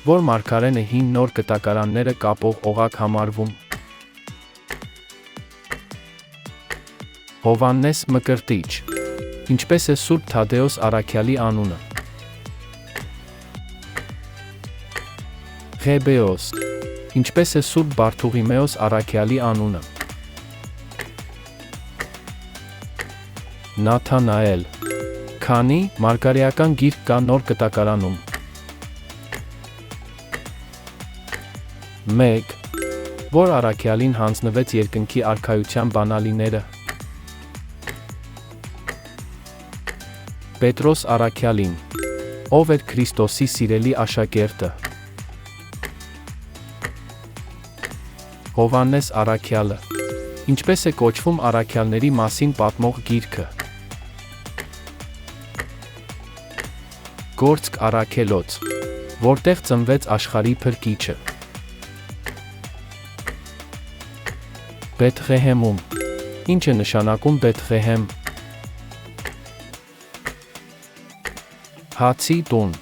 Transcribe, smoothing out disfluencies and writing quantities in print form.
որ մարգարենը հին նոր կտակարանները կապող օղակ համարվում։ Հովհաննես Մկրտիչ։ Ինչպես է Սուրբ Թադեոս առաքյալի անունը։ Ղեբեոս։ Ինչպես է Սուրբ Բարթուղիմեոս առաքյալի անունը։ Նաթանաել։ Քանի մարգարեական գիրք կա նոր կտակարանում։ 1. Որ առաքյալին հանձնվեց երկնքի արքայության բանալիները։ Պետրոս առաքյալին, ով էր Քրիստոսի սիրելի աշակերտը։ Հովհաննես առաքյալը։ Ինչպես է կոչվում առաքյալների մասին պատմող գիրքը։ Գործք առաքելոց, որտեղ ծնվեց աշխարհի փրկիչը։ Բեթղեհեմում։ Ինչ է նշանակում Բեթղեհեմ։ Հացի տուն։